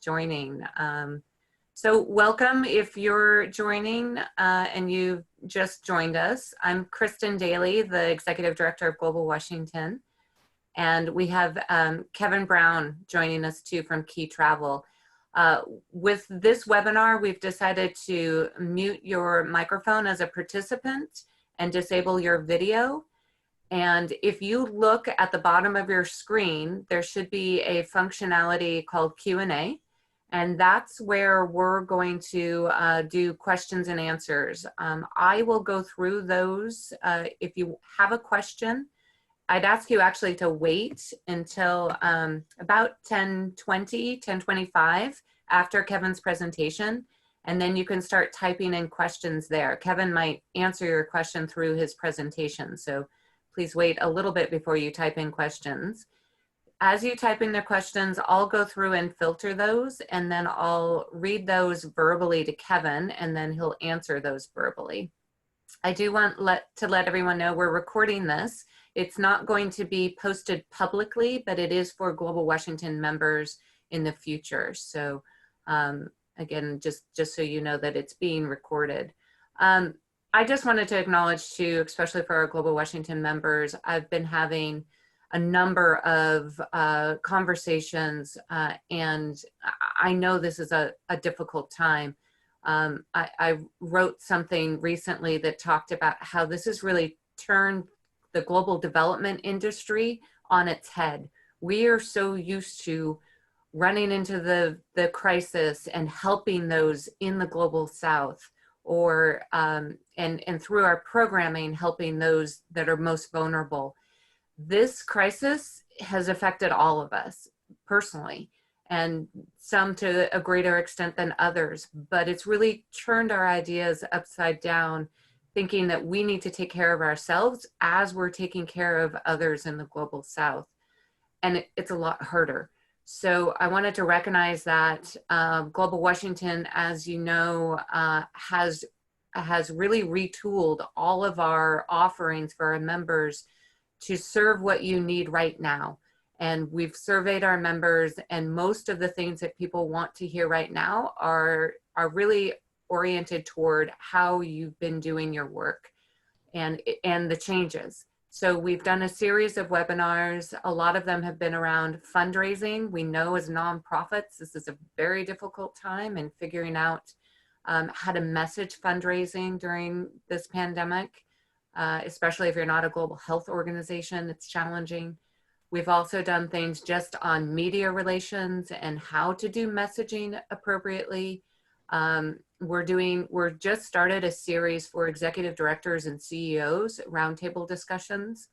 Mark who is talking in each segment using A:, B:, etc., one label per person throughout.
A: joining. So welcome if you're joining and you've just joined us. I'm Kristen Daly, the Executive Director of Global Washington. And we have Kevin Brown joining us too from Key Travel. With this webinar, we've decided to mute your microphone as a participant and disable your video. And if you look at the bottom of your screen, there should be a functionality called Q&A. And that's where we're going to do questions and answers. I will go through those. If you have a question, I'd ask you actually to wait until about 10:20, 10:25 after Kevin's presentation, and then you can start typing in questions there. Kevin might answer your question through his presentation, so please wait a little bit before you type in questions. As you type in the questions, I'll go through and filter those, and then I'll read those verbally to Kevin, and then he'll answer those verbally. I do want to let everyone know we're recording this. It's not going to be posted publicly, but it is for Global Washington members in the future. So again, just so you know that it's being recorded. I just wanted to acknowledge too, especially for our Global Washington members, I've been having a number of conversations and I know this is a difficult time. I wrote something recently that talked about how this has really turned the global development industry on its head. We are so used to running into the crisis and helping those in the global south, or and through our programming helping those that are most vulnerable. This crisis has affected all of us personally, and some to a greater extent than others, but it's really turned our ideas upside down, thinking that we need to take care of ourselves as we're taking care of others in the global south. And it's a lot harder. So I wanted to recognize that Global Washington, as you know, has really retooled all of our offerings for our members to serve what you need right now. And we've surveyed our members, and most of the things that people want to hear right now are really oriented toward how you've been doing your work and the changes. So we've done a series of webinars. A lot of them have been around fundraising. We know as nonprofits, this is a very difficult time in figuring out how to message fundraising during this pandemic, especially if you're not a global health organization, it's challenging. We've also done things just on media relations and how to do messaging appropriately. We're just started a series for executive directors and CEOs, roundtable discussions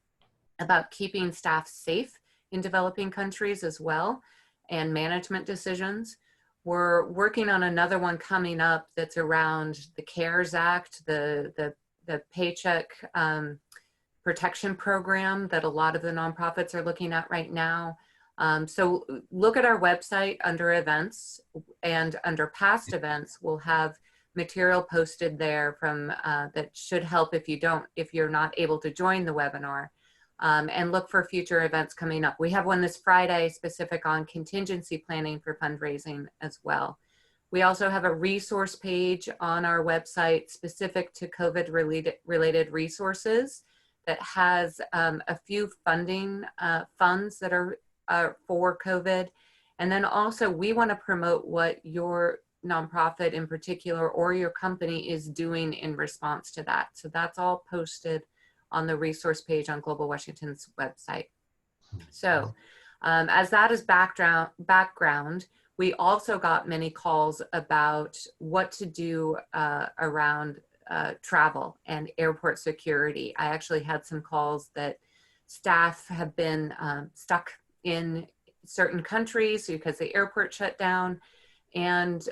A: about keeping staff safe in developing countries as well, and management decisions. We're working on another one coming up that's around the CARES Act, the paycheck protection program that a lot of the nonprofits are looking at right now. So look at our website under events, and under past events, we'll have material posted there from that should help if you're not able to join the webinar, and look for future events coming up. We have one this Friday specific on contingency planning for fundraising as well. We also have a resource page on our website specific to COVID related resources that has a few funding funds that are for COVID. And then also we want to promote what your nonprofit in particular or your company is doing in response to that. So that's all posted on the resource page on Global Washington's website. So as that is background, we also got many calls about what to do around travel and airport security. I actually had some calls that staff have been stuck in certain countries because the airport shut down. And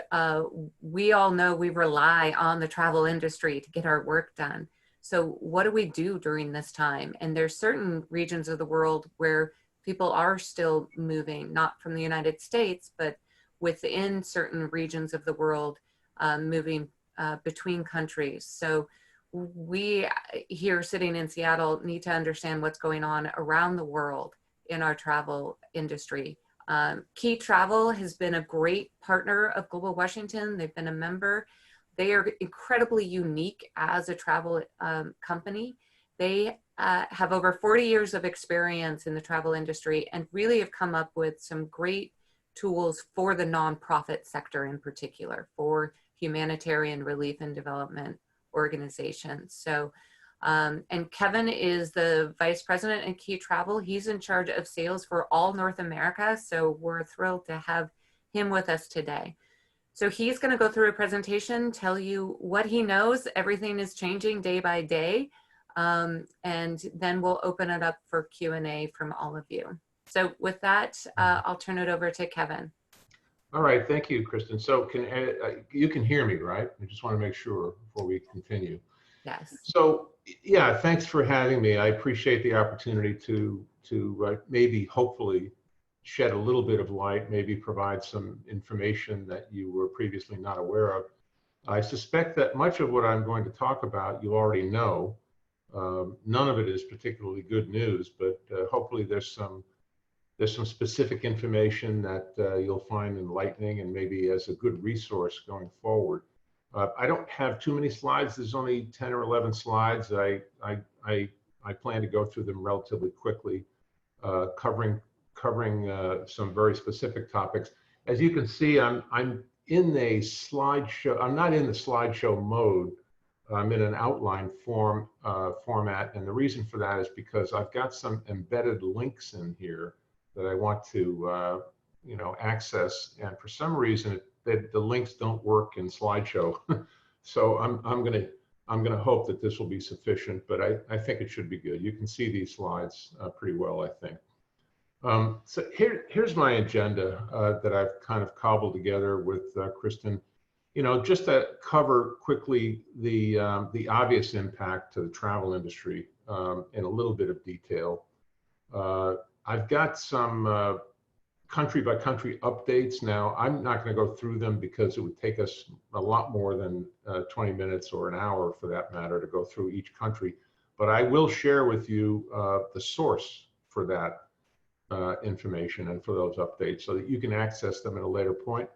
A: we all know we rely on the travel industry to get our work done. So what do we do during this time? And there's certain regions of the world where people are still moving, not from the United States, but within certain regions of the world, moving between countries. So we here sitting in Seattle need to understand what's going on around the world in our travel industry. Key Travel has been a great partner of Global Washington. They've been a member. They are incredibly unique as a travel company. They have over 40 years of experience in the travel industry and really have come up with some great tools for the nonprofit sector in particular, for humanitarian relief and development organizations. So, and Kevin is the vice president at Key Travel. He's in charge of sales for all North America. So we're thrilled to have him with us today. So he's going to go through a presentation, tell you what he knows. Everything is changing day by day. And then we'll open it up for Q&A from all of you. So with that, I'll turn it over to Kevin.
B: All right, thank you, Kristen. So you can hear me, right? I just want to make sure before we continue.
A: Yes.
B: So yeah, thanks for having me. I appreciate the opportunity to maybe hopefully shed a little bit of light, maybe provide some information that you were previously not aware of. I suspect that much of what I'm going to talk about you already know. None of it is particularly good news, but hopefully there's some specific information that you'll find enlightening and maybe as a good resource going forward. I don't have too many slides. There's only 10 or 11 slides. I plan to go through them relatively quickly, covering some very specific topics. As you can see, I'm in a slideshow. I'm not in the slideshow mode. I'm in an outline format, and the reason for that is because I've got some embedded links in here that I want to access, and for some reason the links don't work in slideshow. So I'm gonna hope that this will be sufficient, but I think it should be good. You can see these slides pretty well, I think. So here's my agenda that I've kind of cobbled together with Kristen. Just to cover quickly the obvious impact to the travel industry in a little bit of detail. I've got some country by country updates. Now, I'm not going to go through them because it would take us a lot more than 20 minutes or an hour for that matter to go through each country. But I will share with you the source for that information and for those updates so that you can access them at a later point.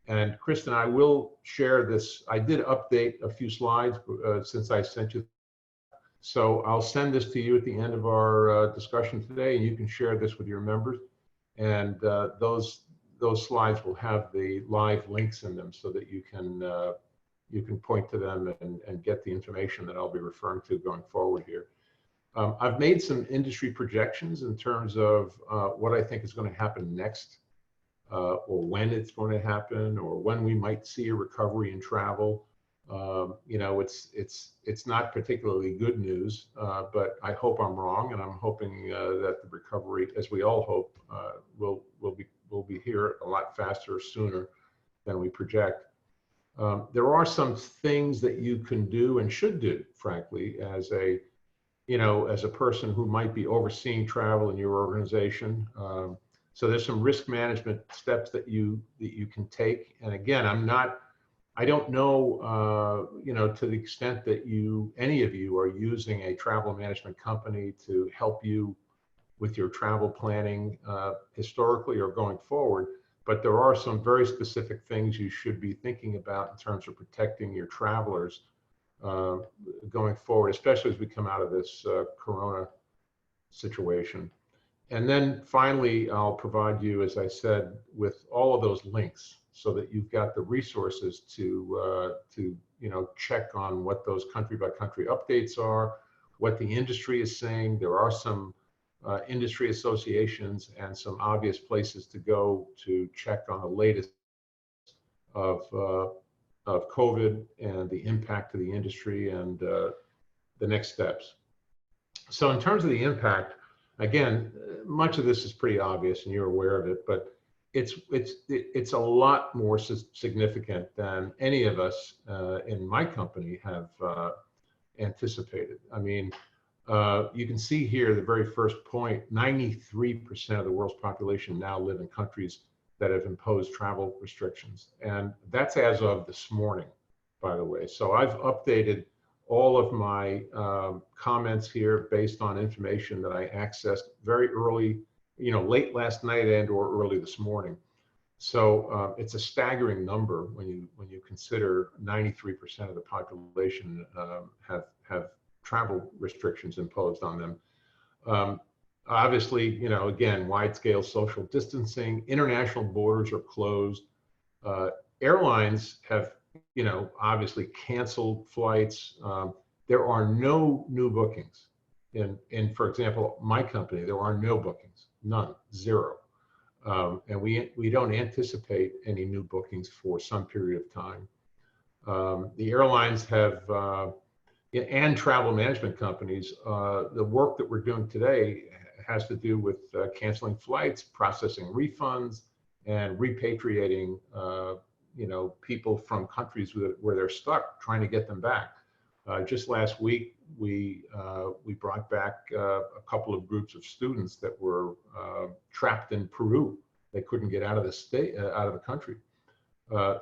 B: And Kristen, I will share this. I did update a few slides since I sent you. So I'll send this to you at the end of our discussion today, and you can share this with your members. And those slides will have the live links in them so that you can point to them and get the information that I'll be referring to going forward here. I've made some industry projections in terms of what I think is going to happen next, or when it's going to happen, or when we might see a recovery in travel. It's not particularly good news, but I hope I'm wrong, and I'm hoping that the recovery, as we all hope, will be here a lot faster, sooner than we project. There are some things that you can do and should do, frankly, as a person who might be overseeing travel in your organization. So there's some risk management steps that you can take. And again, I don't know, to the extent that any of you are using a travel management company to help you with your travel planning historically or going forward, but there are some very specific things you should be thinking about in terms of protecting your travelers going forward, especially as we come out of this corona situation. And then finally, I'll provide you, as I said, with all of those links so that you've got the resources to check on what those country by country updates are, what the industry is saying. There are some industry associations and some obvious places to go to check on the latest of COVID and the impact to the industry and the next steps. So in terms of the impact, again, much of this is pretty obvious and you're aware of it, but it's a lot more significant than any of us in my company have anticipated. I mean, you can see here the very first point, 93% of the world's population now live in countries that have imposed travel restrictions. And that's as of this morning, by the way. So I've updated all of my comments here based on information that I accessed very early late last night and or early this morning. So it's a staggering number when you consider 93% of the population have travel restrictions imposed on them. Obviously, again, wide-scale social distancing, international borders are closed. Airlines have, obviously canceled flights. There are no new bookings. For example, my company, there are no bookings, none, zero. And we don't anticipate any new bookings for some period of time. The airlines have, and travel management companies, the work that we're doing today has to do with canceling flights, processing refunds, and repatriating, people from countries where they're stuck, trying to get them back. Just last week, we brought back a couple of groups of students that were trapped in Peru. They couldn't get out of the state, out of the country.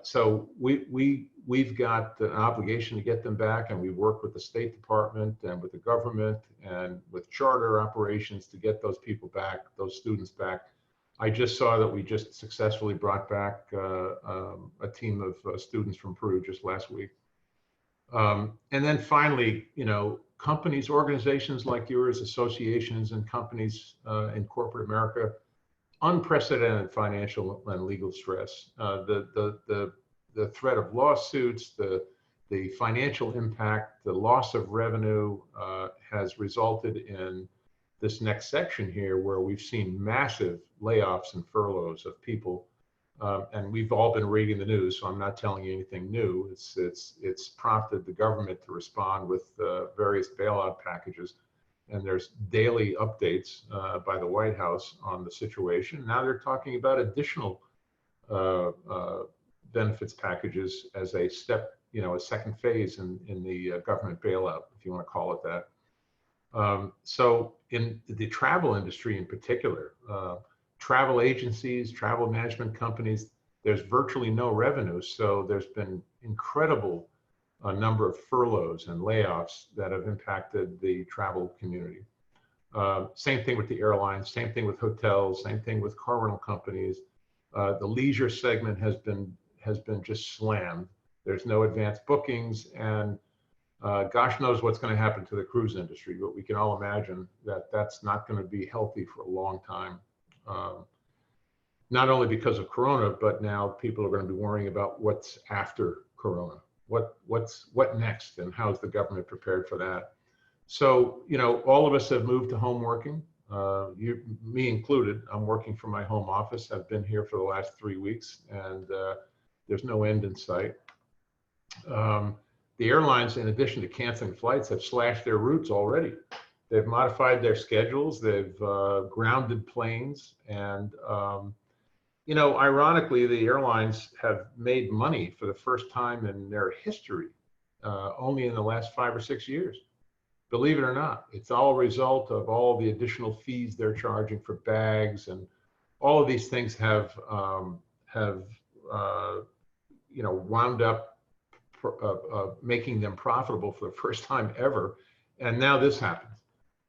B: So we've got an obligation to get them back, and we work with the State Department and with the government and with charter operations to get those people back, those students back. I just saw that we just successfully brought back a team of students from Peru just last week. And then finally, companies, organizations like yours, associations and companies in corporate America, unprecedented financial and legal stress. The threat of lawsuits, the financial impact, the loss of revenue has resulted in this next section here where we've seen massive layoffs and furloughs of people. And we've all been reading the news, so I'm not telling you anything new. It's prompted the government to respond with various bailout packages. And there's daily updates by the White House on the situation. Now they're talking about additional benefits packages as a step, a second phase in the government bailout, if you want to call it that. So in the travel industry in particular, travel agencies, travel management companies, there's virtually no revenue. So there's been incredible number of furloughs and layoffs that have impacted the travel community. Same thing with the airlines, same thing with hotels, same thing with car rental companies. The leisure segment has been just slammed. There's no advanced bookings, and gosh knows what's going to happen to the cruise industry, but we can all imagine that that's not going to be healthy for a long time. Not only because of Corona, but now people are going to be worrying about what's after Corona. What next, and how's the government prepared for that? So, all of us have moved to home working, me included. I'm working from my home office. I've been here for the last 3 weeks, and there's no end in sight. The airlines, in addition to canceling flights, have slashed their routes already. They've modified their schedules. They've grounded planes, and ironically, the airlines have made money for the first time in their history, only in the last 5 or 6 years. Believe it or not, it's all a result of all the additional fees they're charging for bags, and all of these things have wound up making them profitable for the first time ever. And now this happens.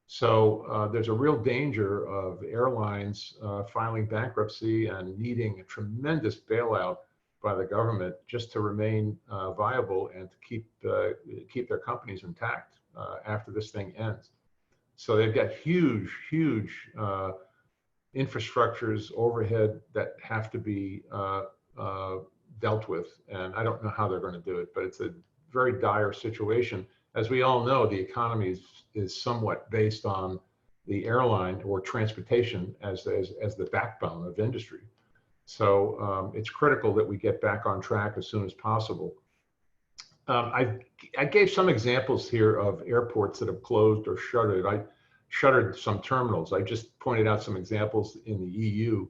B: So there's a real danger of airlines filing bankruptcy and needing a tremendous bailout by the government just to remain viable and to keep their companies intact after this thing ends. So they've got huge infrastructures, overhead that have to be dealt with. And I don't know how they're going to do it, but it's a very dire situation. As we all know, the economy is somewhat based on the airline or transportation as the backbone of industry. So it's critical that we get back on track as soon as possible. I gave some examples here of airports that have closed or shuttered. I shuttered some terminals. I just pointed out some examples in the EU,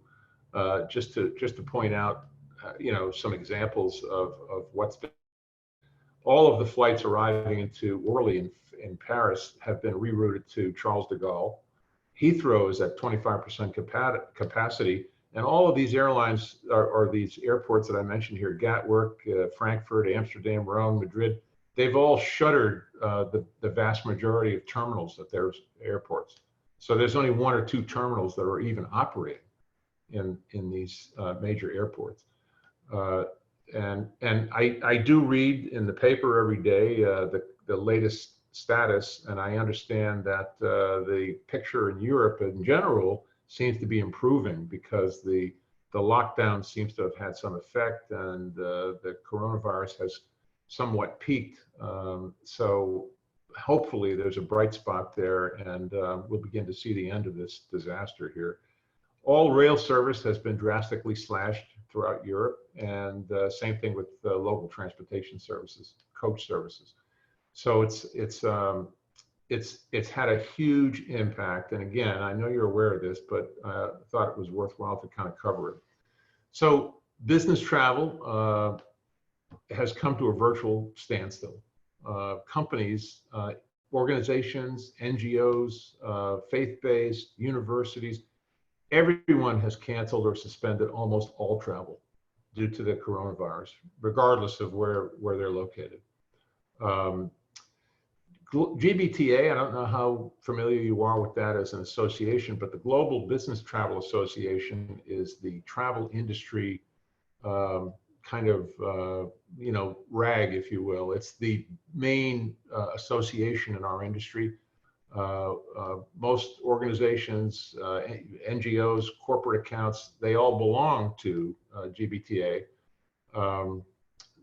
B: just to point out, some examples of what's been. All of the flights arriving into Orly in Paris have been rerouted to Charles de Gaulle. Heathrow is at 25% capacity, and all of these airlines are these airports that I mentioned here: Gatwick, Frankfurt, Amsterdam, Rome, Madrid. They've all shuttered the vast majority of terminals at their airports. So there's only 1 or 2 terminals that are even operating in these major airports. And I do read in the paper every day the latest status, and I understand that the picture in Europe in general seems to be improving because the lockdown seems to have had some effect, and the coronavirus has somewhat peaked. So hopefully there's a bright spot there, and we'll begin to see the end of this disaster here. All rail service has been drastically slashed throughout Europe, and same thing with local transportation services, coach services. So it's had a huge impact. And again, I know you're aware of this, but I thought it was worthwhile to kind of cover it. So business travel has come to a virtual standstill. Companies, organizations, NGOs, faith-based, universities, everyone has canceled or suspended almost all travel due to the coronavirus, regardless of where they're located. GBTA, I don't know how familiar you are with that as an association, but the Global Business Travel Association is the travel industry kind of, rag, if you will. It's the main association in our industry. Most organizations, NGOs, corporate accounts, they all belong to GBTA.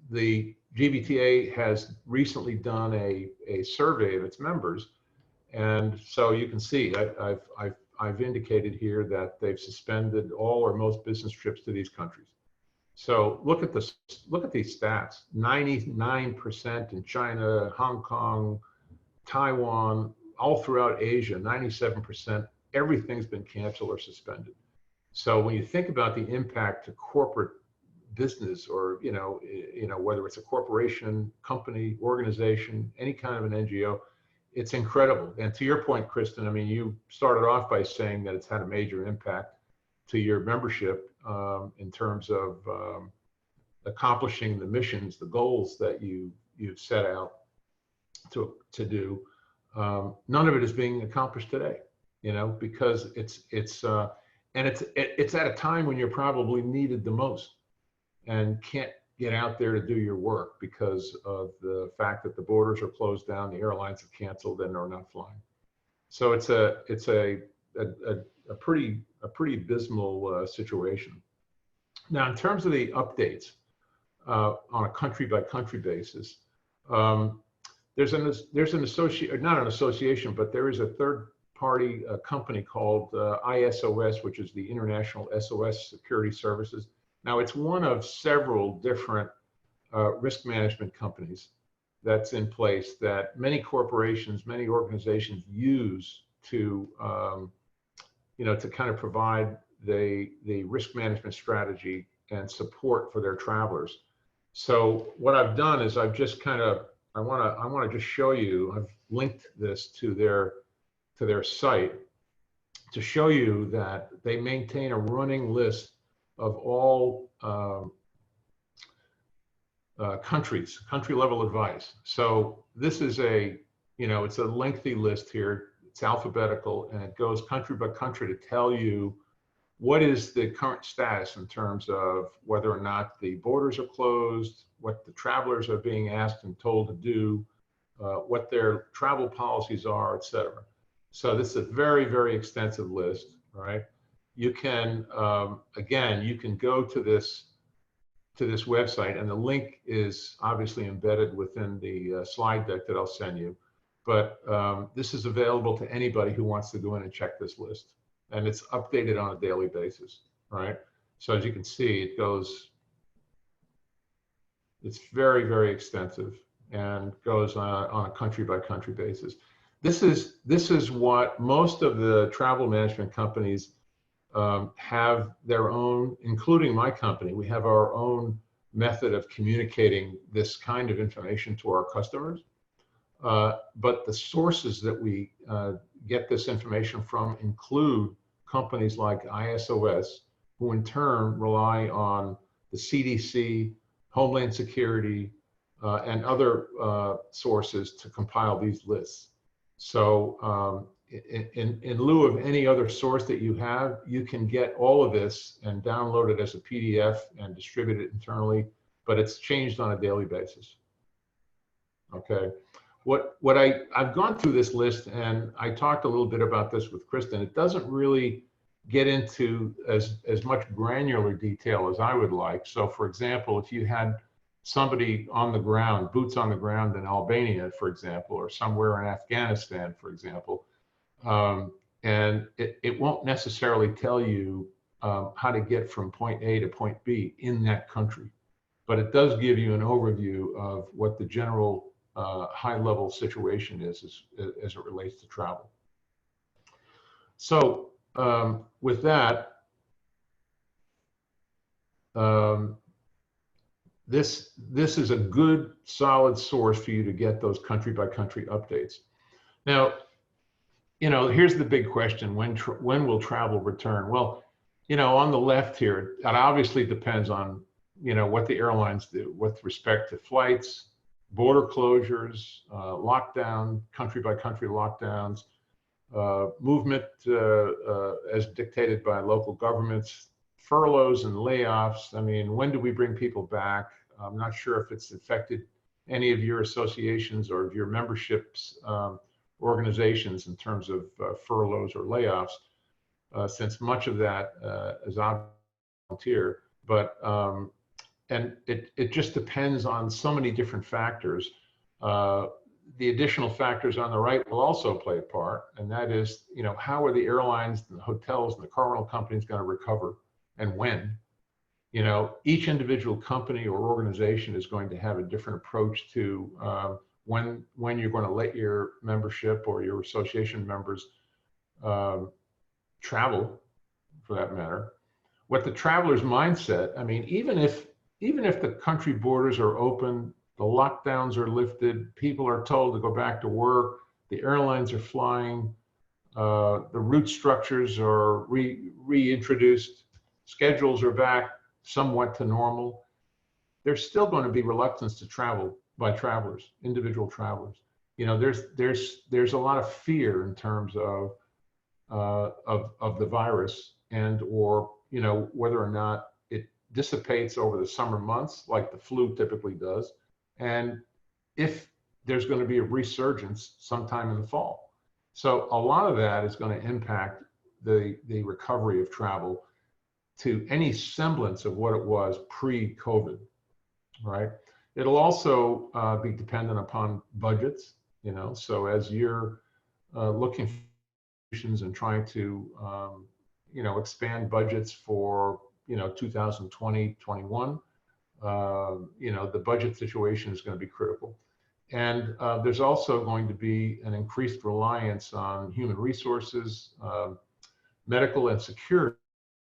B: The GBTA has recently done a survey of its members, and so you can see I've indicated here that they've suspended all or most business trips to these countries. So look at these stats: 99% in China, Hong Kong, Taiwan, all throughout Asia, 97%. Everything's been canceled or suspended. So when you think about the impact to corporate business, or whether it's a corporation, company, organization, any kind of an NGO, it's incredible. And to your point, Kristen, I mean, you started off by saying that it's had a major impact to your membership in terms of accomplishing the missions, the goals that you've set out to do. None of it is being accomplished today, because it's at a time when you're probably needed the most and can't get out there to do your work because of the fact that the borders are closed down, the airlines have canceled, and are not flying. So it's a pretty abysmal situation. Now, in terms of the updates on a country by country basis, there's an association, not an association, but there is a third party company called ISOS, which is the International SOS Security Services. Now, it's one of several different risk management companies that's in place that many corporations, many organizations use to, to kind of provide the risk management strategy and support for their travelers. So what I've done is I've just kind of, I want to just show you, I've linked this to their site to show you that they maintain a running list of all country level advice. So this is it's a lengthy list here. It's alphabetical, and it goes country by country to tell you what is the current status in terms of whether or not the borders are closed, what the travelers are being asked and told to do, what their travel policies are, et cetera. So this is a very, very extensive list, right? You can, again, you can go to this website, and the link is obviously embedded within the slide deck that I'll send you. But this is available to anybody who wants to go in and check this list. And it's updated on a daily basis, right? So as you can see, it's very, very extensive and goes on a country by country basis. This is what most of the travel management companies have their own, including my company. We have our own method of communicating this kind of information to our customers. But the sources that we get this information from include companies like ISOS, who in turn rely on the CDC, Homeland Security, and other sources to compile these lists. So in lieu of any other source that you have, you can get all of this and download it as a PDF and distribute it internally, but it's changed on a daily basis. Okay. I've gone through this list, and I talked a little bit about this with Kristen. It doesn't really get into as much granular detail as I would like. So for example, if you had somebody on the ground, boots on the ground in Albania, for example, or somewhere in Afghanistan, for example, and it won't necessarily tell you how to get from point A to point B in that country, but it does give you an overview of what the general high-level situation is as it relates to travel. So with that, this is a good, solid source for you to get those country-by-country updates. Now, here's the big question: when will travel return? Well, on the left here, it obviously depends on what the airlines do with respect to flights, border closures, lockdown, country-by-country lockdowns, movement as dictated by local governments, furloughs and layoffs. I mean, when do we bring people back? I'm not sure if it's affected any of your associations or of your memberships organizations in terms of furloughs or layoffs, since much of that is volunteer. But and it just depends on so many different factors. The additional factors on the right will also play a part, and that is, how are the airlines and the hotels and the car rental companies going to recover, and when? Each individual company or organization is going to have a different approach to when you're going to let your membership or your association members travel, for that matter. What the traveler's mindset, I mean, even if the country borders are open, the lockdowns are lifted, people are told to go back to work, the airlines are flying, the route structures are reintroduced, schedules are back somewhat to normal, there's still going to be reluctance to travel by travelers, individual travelers. There's a lot of fear in terms of the virus, and or whether or not it dissipates over the summer months like the flu typically does, and if there's going to be a resurgence sometime in the fall. So a lot of that is going to impact the recovery of travel to any semblance of what it was pre-COVID, right? It'll also be dependent upon budgets, so as you're looking for and trying to expand budgets for 2020, 21, the budget situation is going to be critical. And there's also going to be an increased reliance on human resources, medical and security,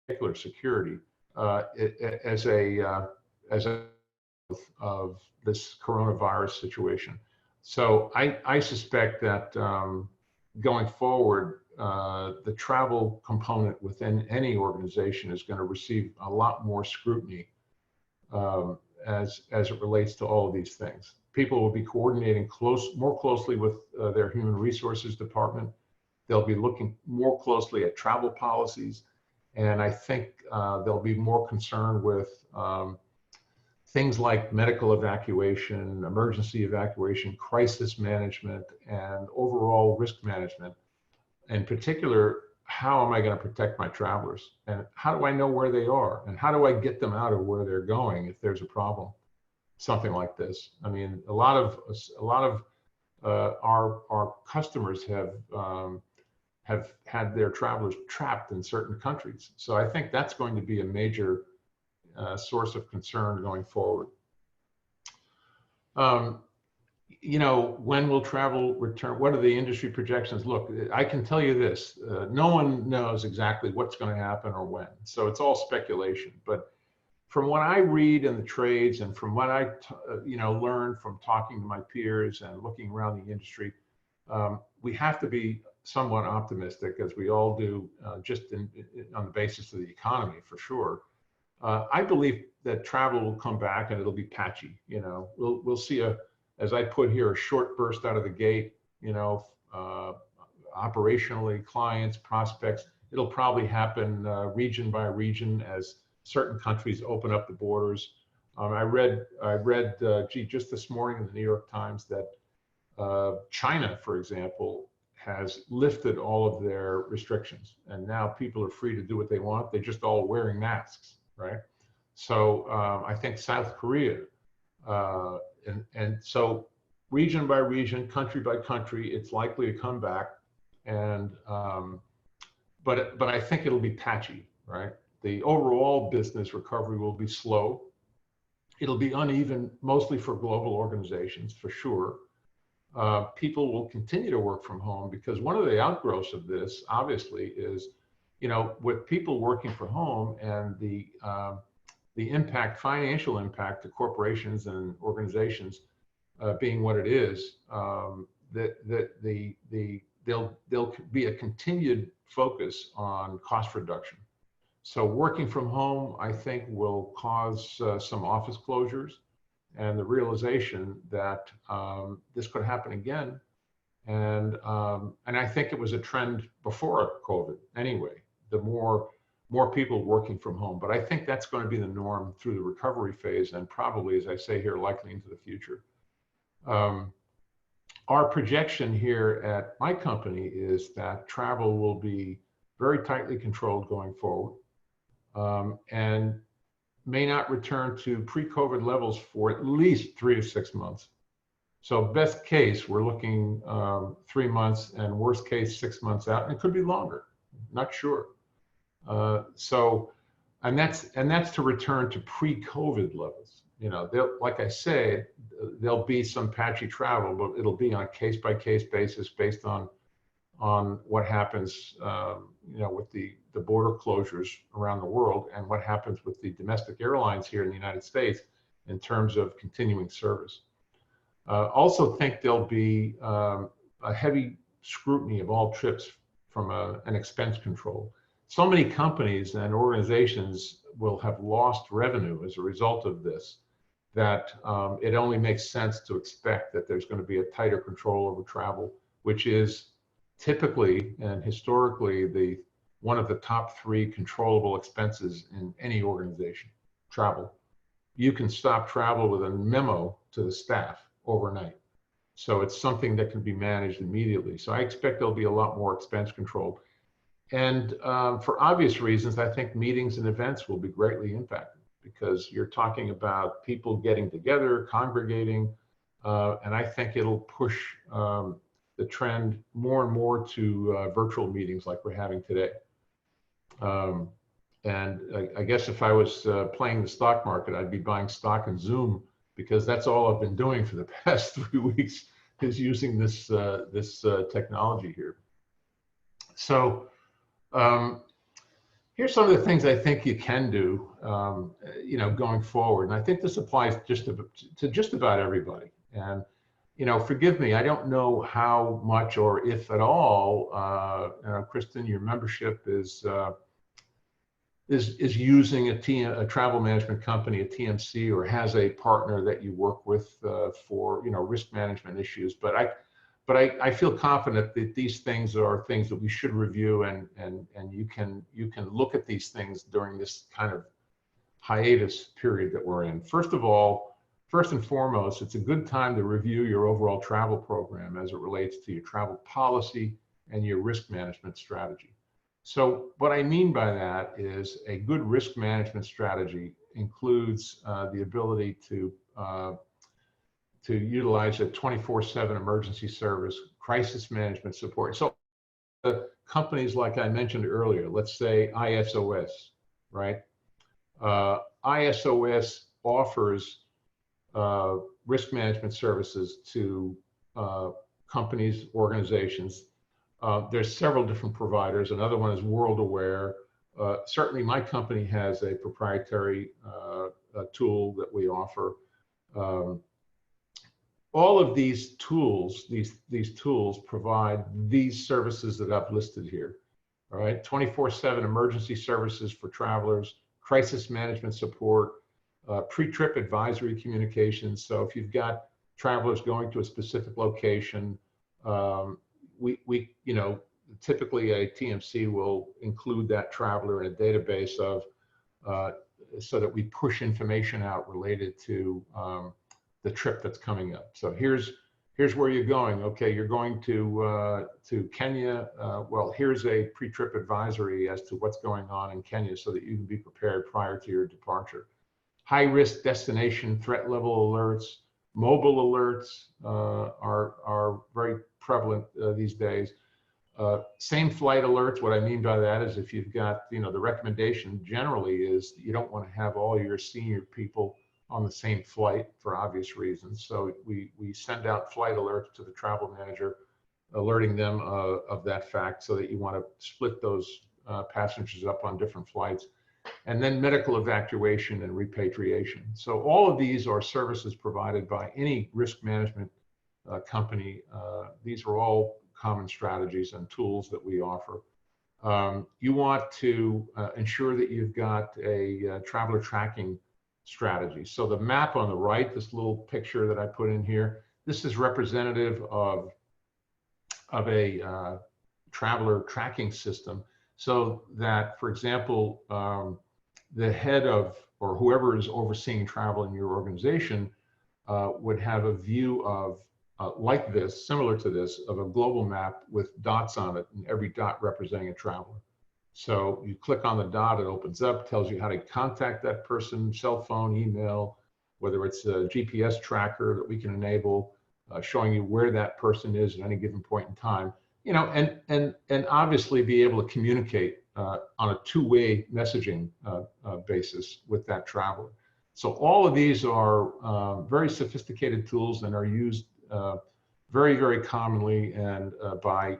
B: particular security, as a of this coronavirus situation. So I suspect that going forward, the travel component within any organization is going to receive a lot more scrutiny as it relates to all of these things. People will be coordinating more closely with their human resources department. They'll be looking more closely at travel policies, and I think they'll be more concerned with things like medical evacuation, emergency evacuation, crisis management, and overall risk management. In particular, how am I going to protect my travelers? And how do I know where they are? And how do I get them out of where they're going if there's a problem? Something like this. I mean, a lot of our customers have had their travelers trapped in certain countries. So I think that's going to be a major source of concern going forward. When will travel return? What are the industry projections? Look, I can tell you this, no one knows exactly what's going to happen or when. So it's all speculation. But from what I read in the trades and from what I learned from talking to my peers and looking around the industry, we have to be somewhat optimistic, as we all do, just on the basis of the economy, for sure. I believe that travel will come back and it'll be patchy. We'll see as I put here, a short burst out of the gate, operationally, clients, prospects. It'll probably happen region by region as certain countries open up the borders. I read, just this morning in the New York Times that China, for example, has lifted all of their restrictions, and now people are free to do what they want. They're just all wearing masks, right? So I think South Korea, and so region by region, country by country, it's likely to come back, and but I think it'll be patchy, right? The overall business recovery will be slow. It'll be uneven, mostly for global organizations, for sure. People will continue to work from home because one of the outgrowths of this, obviously, is, with people working from home and the impact, financial impact to corporations and organizations being what it is, there'll be a continued focus on cost reduction. So working from home, I think, will cause some office closures, and the realization that this could happen again. And I think it was a trend before COVID anyway, the more people working from home. But I think that's going to be the norm through the recovery phase, and probably, as I say here, likely into the future. Our projection here at my company is that travel will be very tightly controlled going forward, and may not return to pre-COVID levels for at least 3 to 6 months. So best case, we're looking 3 months, and worst case, 6 months out, and it could be longer, not sure. And that's to return to pre-COVID levels. Like I say, there'll be some patchy travel, but it'll be on a case-by-case basis based on what happens, with the border closures around the world, and what happens with the domestic airlines here in the United States in terms of continuing service. Also think there'll be a heavy scrutiny of all trips from an expense control. So many companies and organizations will have lost revenue as a result of this, that it only makes sense to expect that there's going to be a tighter control over travel, which is typically and historically one of the top 3 controllable expenses in any organization: travel. You can stop travel with a memo to the staff overnight. So it's something that can be managed immediately. So I expect there'll be a lot more expense control. And for obvious reasons, I think meetings and events will be greatly impacted, because you're talking about people getting together, congregating, and I think it'll push the trend more and more to virtual meetings like we're having today. And I guess if I was playing the stock market, I'd be buying stock in Zoom, because that's all I've been doing for the past 3 weeks, is using this technology here. So here's some of the things I think you can do, going forward. And I think this applies to just about everybody. And forgive me, I don't know how much or if at all, Kristen, your membership is using a travel management company, a TMC, or has a partner that you work with for risk management issues. But I feel confident that these things are things that we should review, and you can look at these things during this kind of hiatus period that we're in. First and foremost, it's a good time to review your overall travel program as it relates to your travel policy and your risk management strategy. So what I mean by that is a good risk management strategy includes the ability to utilize a 24/7 emergency service, crisis management support. So the companies like I mentioned earlier, let's say ISOS, right? ISOS offers risk management services to companies, organizations. There's several different providers. Another one is World Aware. Certainly my company has a proprietary tool that we offer. All of these tools, these tools provide these services that I've listed here. All right, 24/7 emergency services for travelers, crisis management support, pre-trip advisory communications. So if you've got travelers going to a specific location, you know, typically a TMC will include that traveler in a database of, so that we push information out related to the trip that's coming up. So here's where you're going. Okay, you're going to Kenya. Well, here's a pre-trip advisory as to what's going on in Kenya so that you can be prepared prior to your departure. High-risk destination threat level alerts, mobile alerts are very prevalent these days. Same flight alerts. What I mean by that is if you've got, you know, the recommendation generally is you don't want to have all your senior people on the same flight for obvious reasons. So we send out flight alerts to the travel manager, alerting them of that fact, so that you want to split those passengers up on different flights. And then medical evacuation and repatriation. So all of these are services provided by any risk management company. These are all common strategies and tools that we offer. You want to ensure that you've got a traveler tracking strategy. So the map on the right, this little picture that I put in here, this is representative of a traveler tracking system, so that, for example, the head of, or whoever is overseeing travel in your organization would have a view of, like this, similar to this, of a global map with dots on it, and every dot representing a traveler. So you click on the dot, it opens up, tells you how to contact that person, cell phone, email, whether it's a GPS tracker that we can enable, showing you where that person is at any given point in time, you know, and obviously be able to communicate on a two-way messaging basis with that traveler. So all of these are very sophisticated tools and are used very, very commonly and by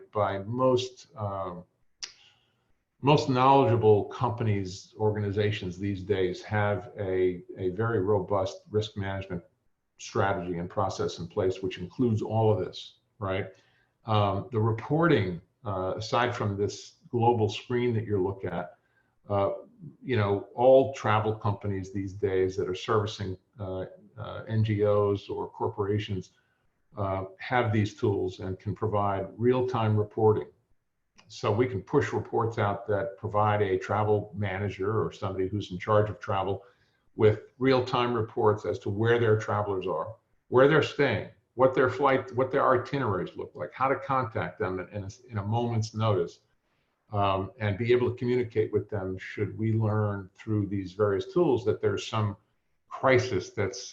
B: most knowledgeable companies, organizations these days have a very robust risk management strategy and process in place, which includes all of this, right? The reporting, aside from this global screen that you're looking at, you know, all travel companies these days that are servicing NGOs or corporations have these tools and can provide real-time reporting. So we can push reports out that provide a travel manager or somebody who's in charge of travel with real-time reports as to where their travelers are, where they're staying, what their flight, what their itineraries look like, how to contact them in a moment's notice, and be able to communicate with them should we learn through these various tools that there's some crisis that's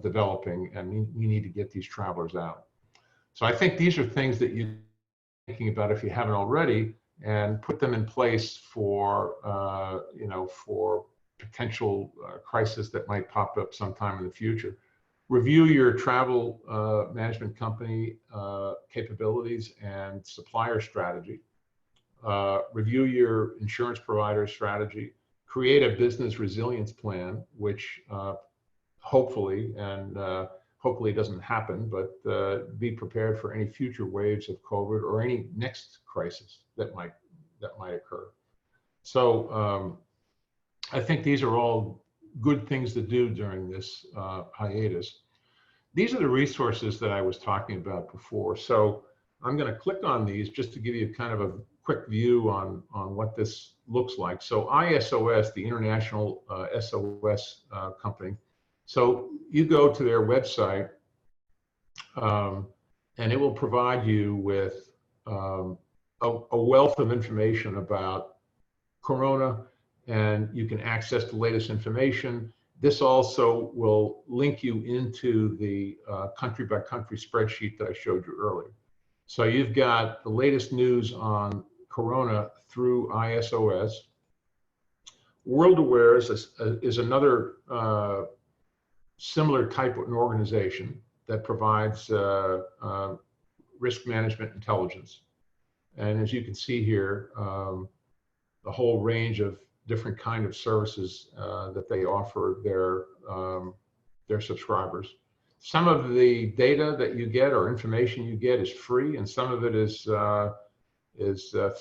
B: developing and we need to get these travelers out. So I think these are things that you're thinking about if you haven't already, and put them in place for, you know, for potential crisis that might pop up sometime in the future. Review your travel management company capabilities and supplier strategy. Review your insurance provider strategy. Create a business resilience plan, which hopefully, and hopefully it doesn't happen, but be prepared for any future waves of COVID or any next crisis that might occur. So I think these are all good things to do during this hiatus. These are the resources that I was talking about before. So I'm going to click on these just to give you kind of a quick view on what this looks like. So ISOS, the International SOS company. So you go to their website and it will provide you with a wealth of information about Corona, and you can access the latest information. This also will link you into the country by country spreadsheet that I showed you earlier. So you've got the latest news on Corona through ISOS. WorldAware is another similar type of an organization that provides risk management intelligence. And as you can see here, the whole range of different kind of services that they offer their subscribers. Some of the data that you get or information you get is free, and some of it is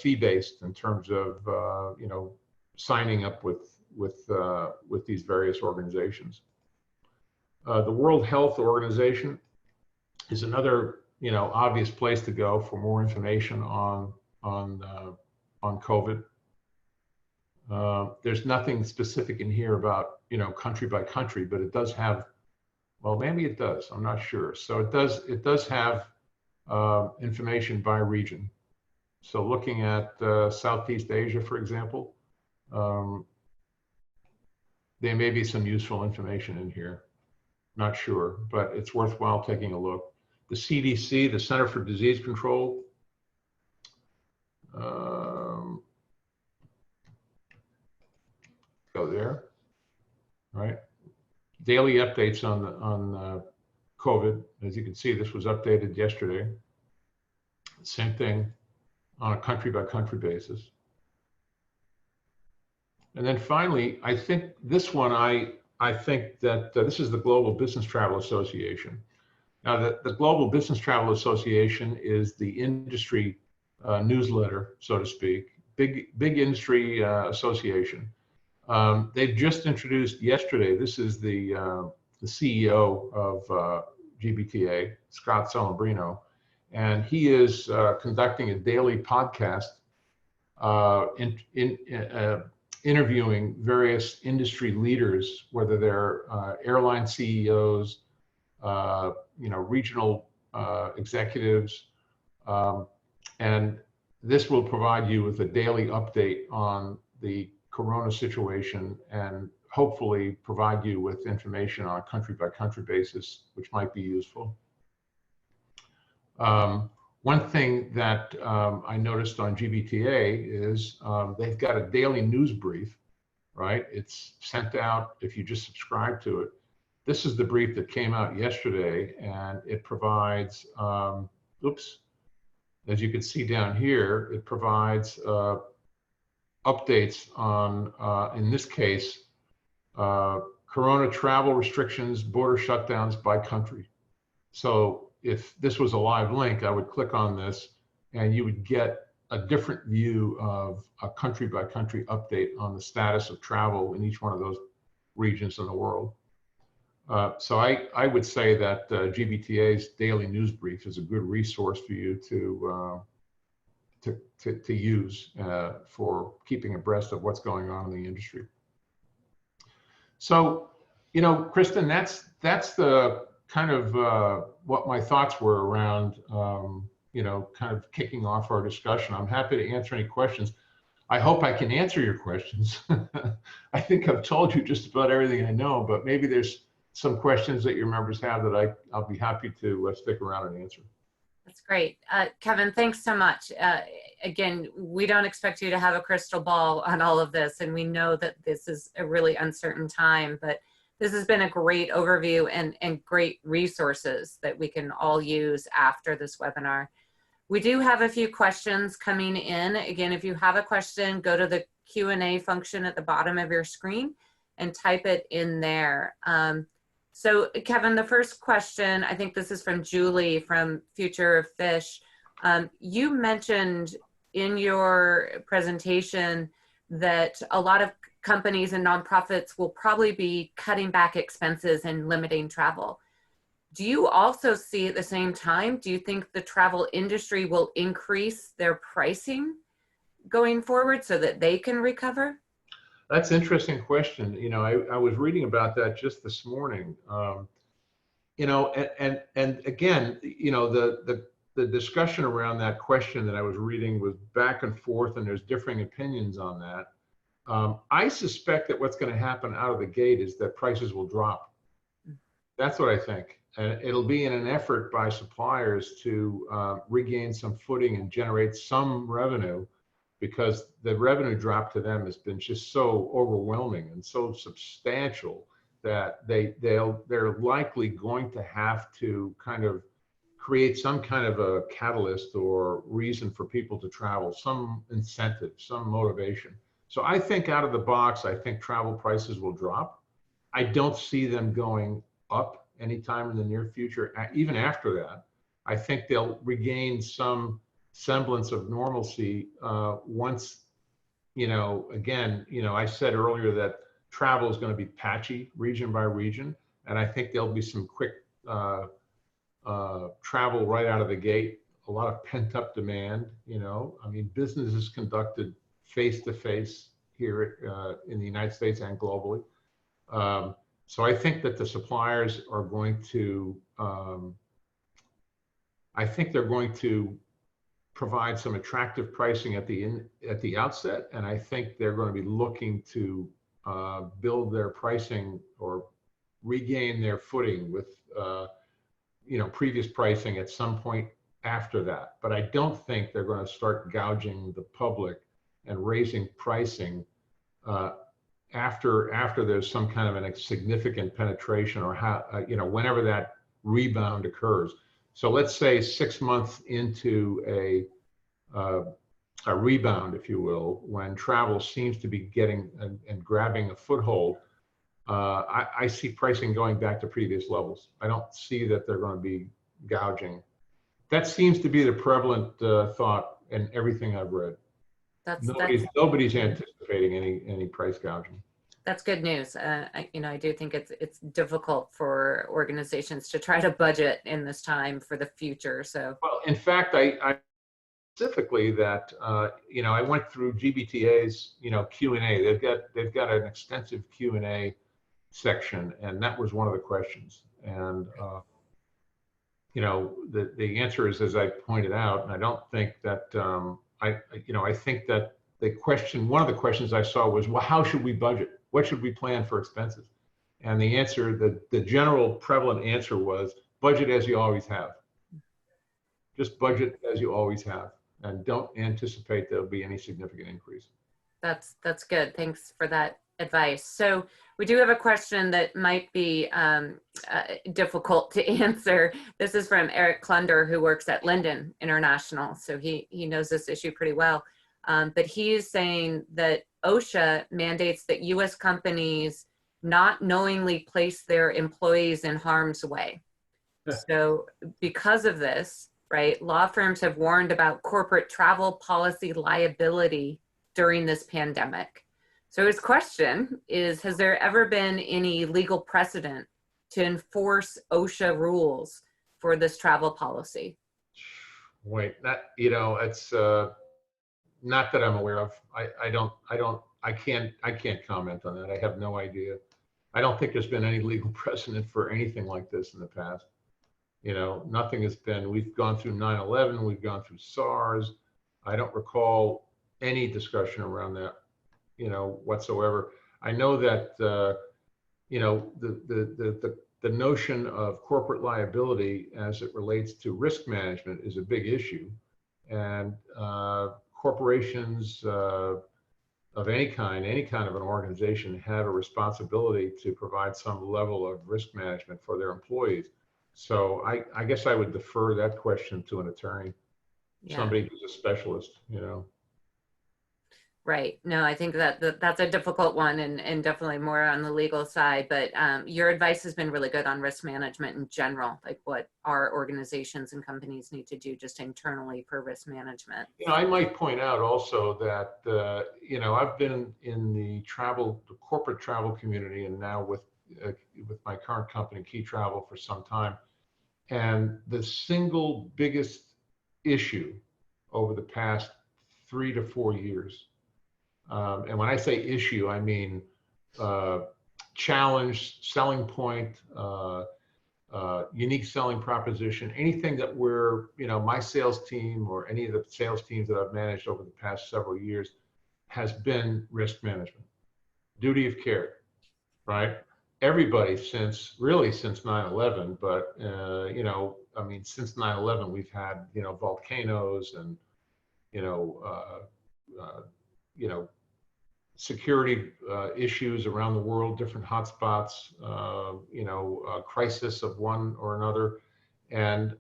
B: fee-based in terms of you know, signing up with these various organizations. The World Health Organization is another obvious place to go for more information on COVID. There's nothing specific in here about, country by country, but it does have, well, maybe it does, I'm not sure. So it does have information by region. So looking at Southeast Asia, for example, there may be some useful information in here. Not sure, but it's worthwhile taking a look. The CDC, the Center for Disease Control, go there, right? Daily updates on COVID. As you can see, this was updated yesterday. Same thing on a country by country basis. And then finally, I think this one, I think that this is the Global Business Travel Association. Now, the Global Business Travel Association is the industry newsletter, so to speak, big industry association. They've just introduced yesterday, this is the CEO of GBTA, Scott Celebrino, and he is conducting a daily podcast interviewing various industry leaders, whether they're airline CEOs, regional executives, and this will provide you with a daily update on the Corona situation and hopefully provide you with information on a country by country basis, which might be useful. One thing that I noticed on GBTA is they've got a daily news brief, right? It's sent out if you just subscribe to it. This is the brief that came out yesterday, and it provides, as you can see down here, it provides updates on, in this case, Corona travel restrictions, border shutdowns by country. So if this was a live link, I would click on this and you would get a different view of a country by country update on the status of travel in each one of those regions in the world. So I would say that GBTA's daily news brief is a good resource for you to use for keeping abreast of what's going on in the industry. So, Kristen, that's the kind of what my thoughts were around, kind of kicking off our discussion. I'm happy to answer any questions. I hope I can answer your questions. I think I've told you just about everything I know, but maybe there's some questions that your members have that I'll be happy to stick around and answer.
A: That's great. Kevin, thanks so much. Again, we don't expect you to have a crystal ball on all of this, and we know that this is a really uncertain time, but this has been a great overview and great resources that we can all use after this webinar. We do have a few questions coming in. Again, if you have a question, go to the Q&A function at the bottom of your screen and type it in there. So Kevin, the first question, I think this is from Julie from Future of Fish. You mentioned in your presentation that a lot of companies and nonprofits will probably be cutting back expenses and limiting travel. Do you also see at the same time, do you think the travel industry will increase their pricing going forward so that they can recover?
B: That's an interesting question. I was reading about that just this morning. And again, the discussion around that question that I was reading was back and forth, and there's differing opinions on that. I suspect that what's going to happen out of the gate is that prices will drop. That's what I think. And it'll be in an effort by suppliers to regain some footing and generate some revenue, because the revenue drop to them has been just so overwhelming and so substantial that they're likely going to have to kind of create some kind of a catalyst or reason for people to travel, some incentive, some motivation. So I think out of the box, I think travel prices will drop. I don't see them going up anytime in the near future. Even after that, I think they'll regain some semblance of normalcy once, again, I said earlier that travel is going to be patchy region by region, and I think there'll be some quick travel right out of the gate, a lot of pent up demand, you know. I mean, business is conducted face to face here in the United States and globally. So I think that the suppliers are going to, I think they're going to provide some attractive pricing at the outset, and I think they're going to be looking to build their pricing or regain their footing with you know, previous pricing at some point after that. But I don't think they're going to start gouging the public and raising pricing after there's some kind of a significant penetration or how you know, whenever that rebound occurs. So let's say 6 months into a rebound, if you will, when travel seems to be getting and grabbing a foothold, I see pricing going back to previous levels. I don't see that they're going to be gouging. That seems to be the prevalent thought in everything I've read. Nobody's anticipating any price gouging.
A: That's good news. You know, I do think it's difficult for organizations to try to budget in this time for the future. So,
B: well, in fact, I specifically that you know, I went through GBTA's, you know, Q&A. They've got an extensive Q&A section, and that was one of the questions. And you know, the answer is, as I pointed out, and I don't think that you know, I think that one of the questions I saw was, well, how should we budget? What should we plan for expenses? And the answer, the general prevalent answer was, budget as you always have. Just budget as you always have, and don't anticipate there'll be any significant increase.
A: That's good. Thanks for that advice. So we do have a question that might be difficult to answer. This is from Eric Klunder, who works at Linden International. So he knows this issue pretty well. But he's saying that OSHA mandates that US companies not knowingly place their employees in harm's way. So because of this, right, law firms have warned about corporate travel policy liability during this pandemic. So his question is, has there ever been any legal precedent to enforce OSHA rules for this travel policy?
B: Wait, that, you know, it's not that I'm aware of. I can't comment on that. I have no idea. I don't think there's been any legal precedent for anything like this in the past. You know, nothing has been, we've gone through 9/11, we've gone through SARS. I don't recall any discussion around that, you know, whatsoever. I know that, you know, the notion of corporate liability as it relates to risk management is a big issue. And corporations of any kind of an organization have a responsibility to provide some level of risk management for their employees. So I guess I would defer that question to an attorney, somebody who's a specialist, you know.
A: Right. No, I think that's a difficult one, and definitely more on the legal side. But your advice has been really good on risk management in general, like what our organizations and companies need to do just internally for risk management.
B: You know, I might point out also that you know, I've been in the corporate travel community, and now with my current company, Key Travel, for some time. And the single biggest issue over the past 3 to 4 years, and when I say issue, I mean challenge, selling point, unique selling proposition, anything that you know, my sales team or any of the sales teams that I've managed over the past several years has been risk management, duty of care, right? Everybody really since 9/11, but you know, I mean, since 9/11, we've had, you know, volcanoes and, you know, security issues around the world, different hotspots, you know, crisis of one or another, and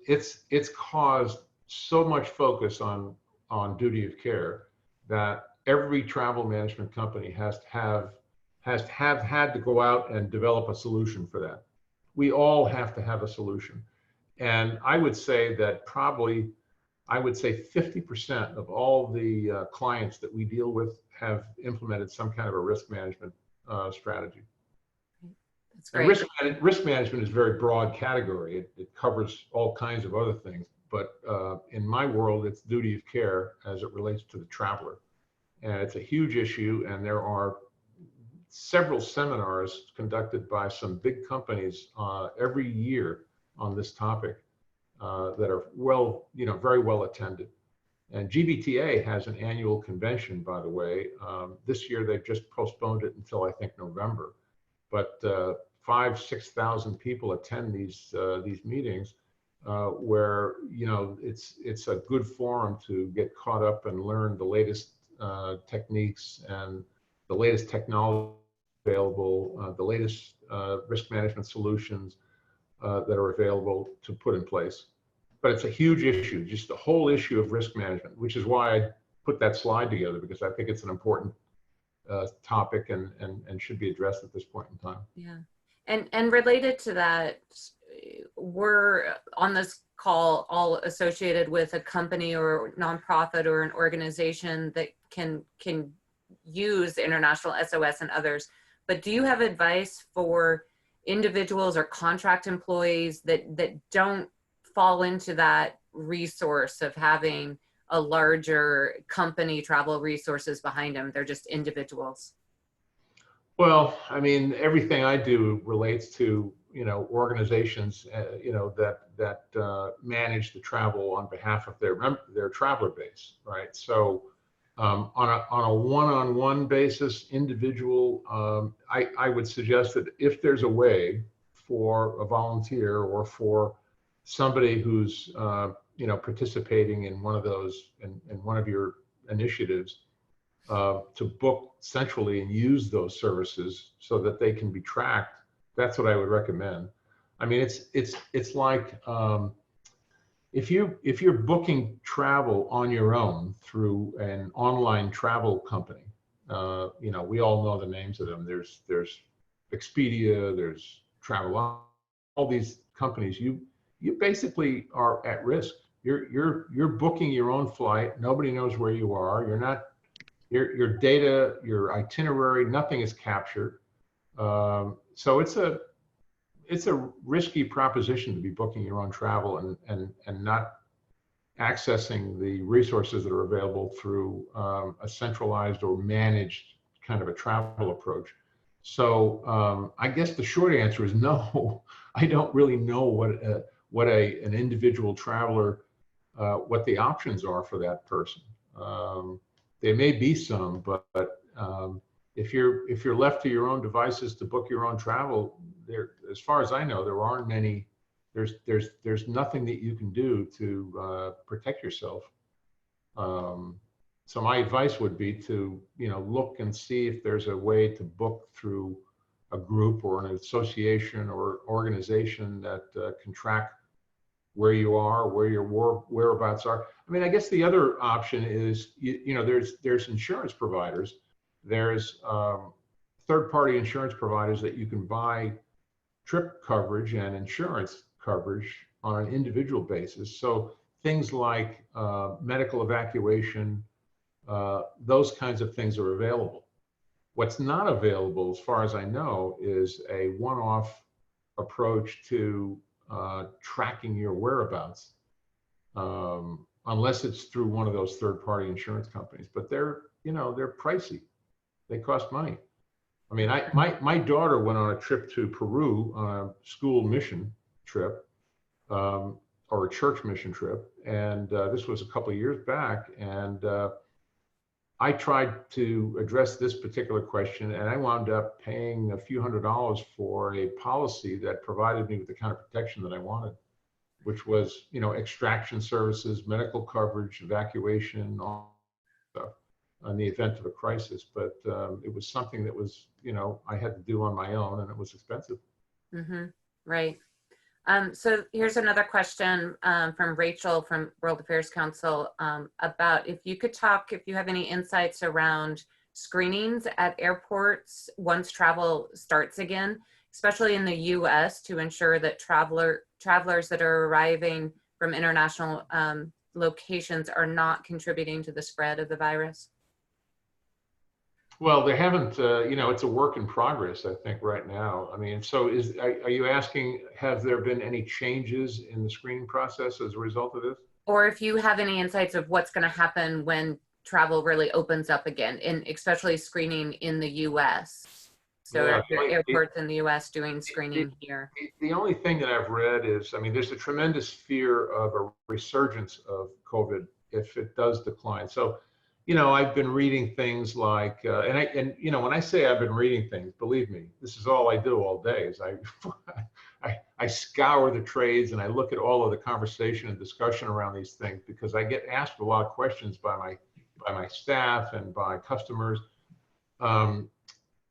B: it's caused so much focus on duty of care that every travel management company has had to go out and develop a solution for that. We all have to have a solution. And I would say that probably, 50% of all the clients that we deal with have implemented some kind of a risk management strategy.
A: That's
B: And
A: great.
B: risk management is a very broad category. It covers all kinds of other things. But in my world, it's duty of care as it relates to the traveler. And it's a huge issue. And there are several seminars conducted by some big companies every year on this topic that are very well attended. And GBTA has an annual convention, by the way. This year, they've just postponed it until I think November. But 5,000–6,000 people attend these meetings, where it's a good forum to get caught up and learn the latest techniques and the latest technology available, the latest risk management solutions that are available to put in place. But it's a huge issue, just the whole issue of risk management, which is why I put that slide together, because I think it's an important topic and should be addressed at this point in time.
A: Yeah. And related to that, we're on this call all associated with a company or nonprofit or an organization that can use International SOS and others. But do you have advice for individuals or contract employees that don't fall into that resource of having a larger company travel resources behind them? They're just individuals.
B: Well, I mean, everything I do relates to, organizations, that manage the travel on behalf of their traveler base, right? So on a one-on-one basis, individual, I would suggest that if there's a way for a volunteer or for somebody who's, participating in one of those, in one of your initiatives, to book centrally and use those services so that they can be tracked, that's what I would recommend. I mean, it's like if you're booking travel on your own through an online travel company, we all know the names of them. There's Expedia, there's Travel, all these companies. You basically are at risk. You're booking your own flight. Nobody knows where you are. You're not. Your data, your itinerary, nothing is captured. So it's a risky proposition to be booking your own travel and not accessing the resources that are available through a centralized or managed kind of a travel approach. So I guess the short answer is no. I don't really know what an individual traveler, what the options are for that person. There may be some, but if you're left to your own devices to book your own travel, as far as I know, there aren't many. There's nothing that you can do to protect yourself. So my advice would be to look and see if there's a way to book through a group or an association or organization that can track where you are, where your whereabouts are. I mean, I guess the other option is, there's insurance providers. There's third-party insurance providers that you can buy trip coverage and insurance coverage on an individual basis. So things like medical evacuation, those kinds of things are available. What's not available, as far as I know, is a one-off approach to tracking your whereabouts, unless it's through one of those third-party insurance companies. But they're pricey. They cost money. I mean, my daughter went on a trip to Peru on a school mission trip, or a church mission trip, and this was a couple of years back. And I tried to address this particular question, and I wound up paying a few $100s for a policy that provided me with the kind of protection that I wanted, which was, extraction services, medical coverage, evacuation, all stuff in the event of a crisis. But it was something that was, I had to do on my own, and it was expensive.
A: Mm-hmm. Right. So here's another question from Rachel from World Affairs Council about if you have any insights around screenings at airports once travel starts again, especially in the US, to ensure that travelers that are arriving from international locations are not contributing to the spread of the virus.
B: Well, they haven't, it's a work in progress, I think, right now. I mean, so are you asking, have there been any changes in the screening process as a result of this?
A: Or if you have any insights of what's going to happen when travel really opens up again, and especially screening in the US. So
B: Yeah,
A: are there airports in the US doing
B: the,
A: screening here?
B: the only thing that I've read is, I mean, there's a tremendous fear of a resurgence of COVID if it does decline. So, I've been reading things like, when I say I've been reading things, believe me, this is all I do all day is I scour the trades and I look at all of the conversation and discussion around these things because I get asked a lot of questions by my staff and by customers. Um,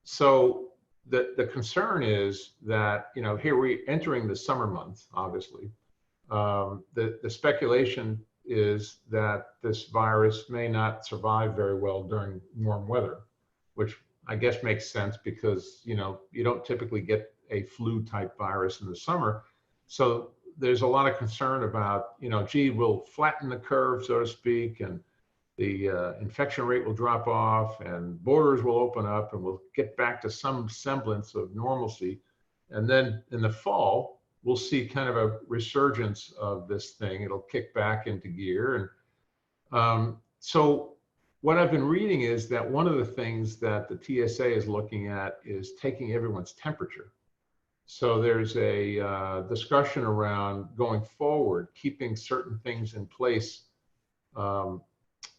B: so the concern is that, here we entering the summer months, obviously. The speculation is that this virus may not survive very well during warm weather, which I guess makes sense because, you don't typically get a flu type virus in the summer. So there's a lot of concern about, gee, we'll flatten the curve, so to speak, and the infection rate will drop off and borders will open up and we'll get back to some semblance of normalcy. And then in the fall, we'll see kind of a resurgence of this thing. It'll kick back into gear. And so what I've been reading is that one of the things that the TSA is looking at is taking everyone's temperature. So there's a discussion around going forward, keeping certain things in place um,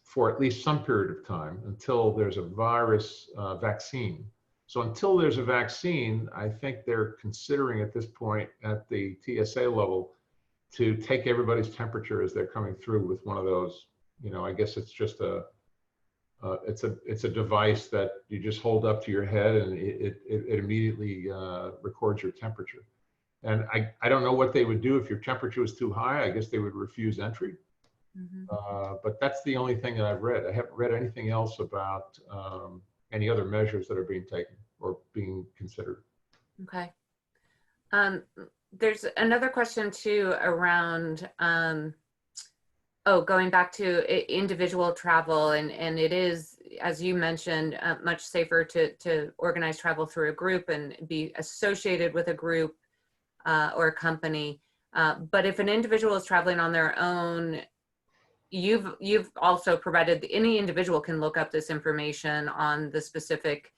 B: for at least some period of time until there's a virus vaccine. So until there's a vaccine, I think they're considering at this point at the TSA level to take everybody's temperature as they're coming through with one of those. I guess it's just it's a device that you just hold up to your head and it immediately records your temperature. And I don't know what they would do if your temperature was too high. I guess they would refuse entry. But that's the only thing that I've read. I haven't read anything else about any other measures that are being taken or being considered.
A: Okay. There's another question too around, going back to individual travel, and it is, as you mentioned, much safer to organize travel through a group and be associated with a group or a company. But if an individual is traveling on their own, you've also provided, any individual can look up this information on the specific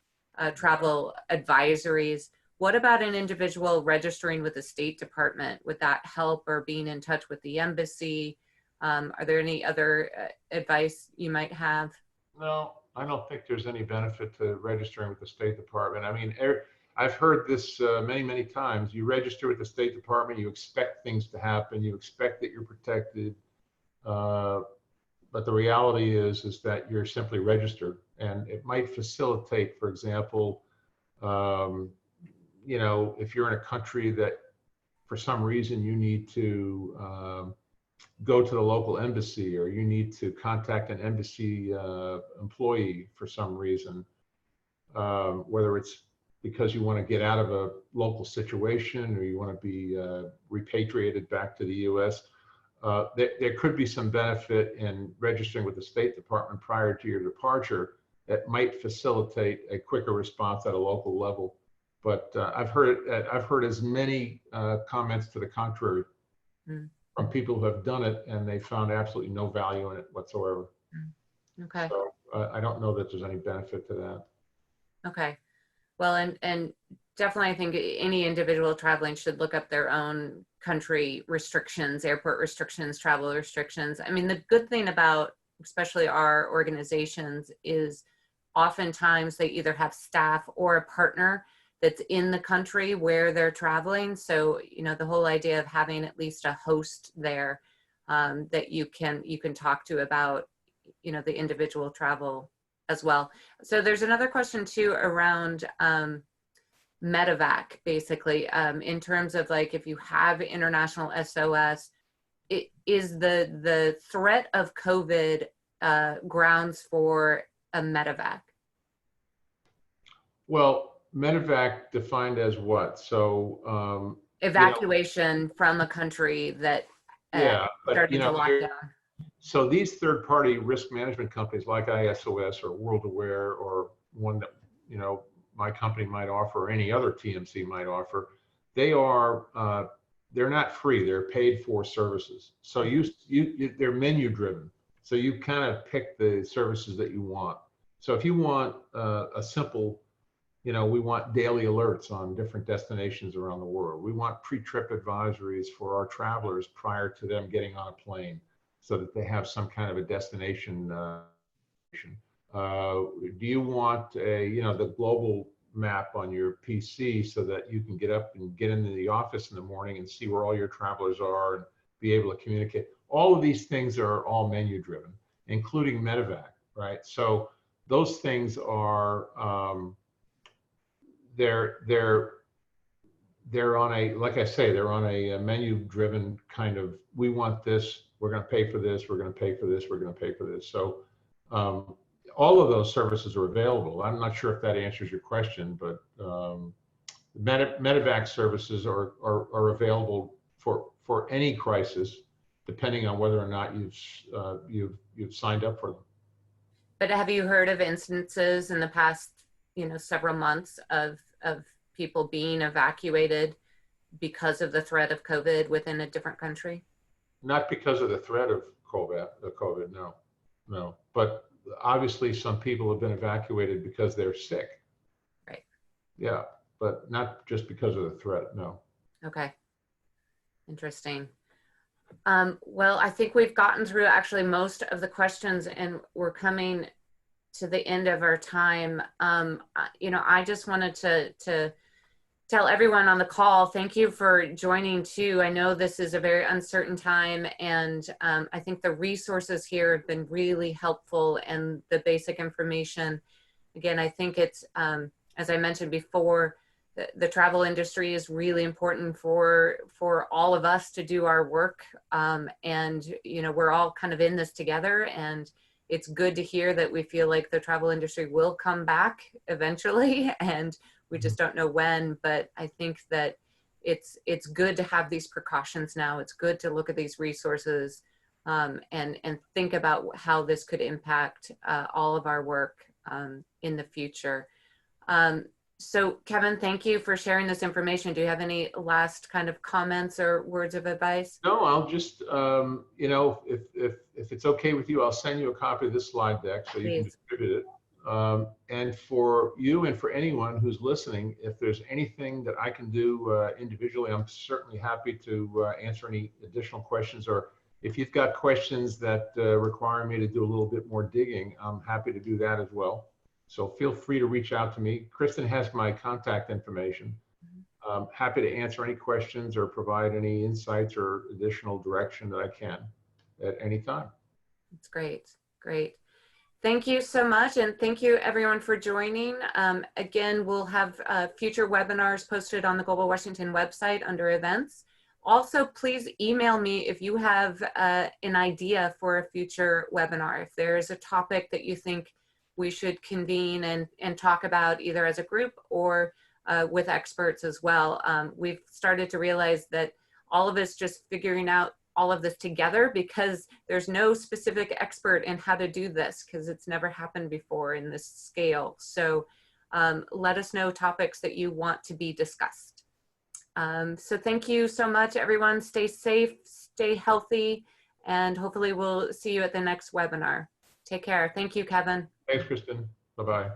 A: travel advisories. What about an individual registering with the State Department? Would that help, or being in touch with the embassy? Are there any other advice you might have?
B: No, I don't think there's any benefit to registering with the State Department. I mean, I've heard this many, many times. You register with the State Department, you expect things to happen, you expect that you're protected. But the reality is that you're simply registered, and it might facilitate, for example, if you're in a country that for some reason you need to go to the local embassy, or you need to contact an embassy employee for some reason, whether it's because you want to get out of a local situation or you want to be repatriated back to the US. There could be some benefit in registering with the State Department prior to your departure that might facilitate a quicker response at a local level. But I've heard as many comments to the contrary from people who have done it, and they found absolutely no value in it whatsoever.
A: Okay.
B: So I don't know that there's any benefit to that.
A: Okay. Well, and definitely I think any individual traveling should look up their own country restrictions, airport restrictions, travel restrictions. I mean, the good thing about especially our organizations is oftentimes they either have staff or a partner that's in the country where they're traveling. So, the whole idea of having at least a host there that you can talk to about, the individual travel as well. So there's another question too around Medevac, basically, in terms of like, if you have international SOS, is the threat of COVID grounds for a Medevac?
B: Well, Medevac defined as what? So
A: Evacuation from a country that
B: yeah, but
A: started to lock down.
B: so these third-party risk management companies like ISOS or World Aware or one that, you know, my company might offer or any other TMC might offer, they are, they're not free, they're paid for services. So they're menu driven. So you kind of pick the services that you want. So if you want a simple, you know, we want daily alerts on different destinations around the world. We want pre-trip advisories for our travelers prior to them getting on a plane so that they have some kind of a destination. Do you want a, you know, the global map on your PC so that you can get up and get into the office in the morning and see where all your travelers are and be able to communicate? All of these things are all menu driven, including Medevac, right? So those things are, they're on a, like I say, they're on a menu driven kind of, we want this, we're going to pay for this, we're going to pay for this, we're going to pay for this. So all of those services are available. I'm not sure if that answers your question, but Medevac services are available for any crisis, depending on whether or not you've signed up for them.
A: But have you heard of instances in the past, you know, several months of people being evacuated because of the threat of COVID within a different country?
B: Not because of the threat of COVID, no. But obviously some people have been evacuated because they're sick.
A: Right.
B: Yeah, but not just because of the threat, no.
A: Okay. Interesting. Well, I think we've gotten through actually most of the questions and we're coming to the end of our time. You know, I just wanted to tell everyone on the call, thank you for joining too. I know this is a very uncertain time and I think the resources here have been really helpful and the basic information. Again, I think it's, as I mentioned before, the travel industry is really important for all of us to do our work. And, you know, we're all kind of in this together and it's good to hear that we feel like the travel industry will come back eventually and we just don't know when, but I think that it's good to have these precautions now. It's good to look at these resources and think about how this could impact all of our work in the future. So Kevin, thank you for sharing this information. Do you have any last kind of comments or words of advice?
B: No, I'll just, you know, if it's okay with you, I'll send you a copy of this slide deck so you can distribute it. And for you and for anyone who's listening, if there's anything that I can do individually, I'm certainly happy to answer any additional questions, or if you've got questions that require me to do a little bit more digging, I'm happy to do that as well. So feel free to reach out to me. Kristen has my contact information. I'm happy to answer any questions or provide any insights or additional direction that I can at any time.
A: That's great. Great. Thank you so much. And thank you everyone for joining. Again, we'll have future webinars posted on the Global Washington website under events. Also, please email me if you have an idea for a future webinar. If there is a topic that you think we should convene and talk about either as a group or with experts as well. We've started to realize that all of us just figuring out all of this together because there's no specific expert in how to do this because it's never happened before in this scale. So let us know topics that you want to be discussed. So thank you so much, everyone. Stay safe, stay healthy, and hopefully we'll see you at the next webinar. Take care. Thank you, Kevin.
B: Thanks, Kristen. Bye-bye.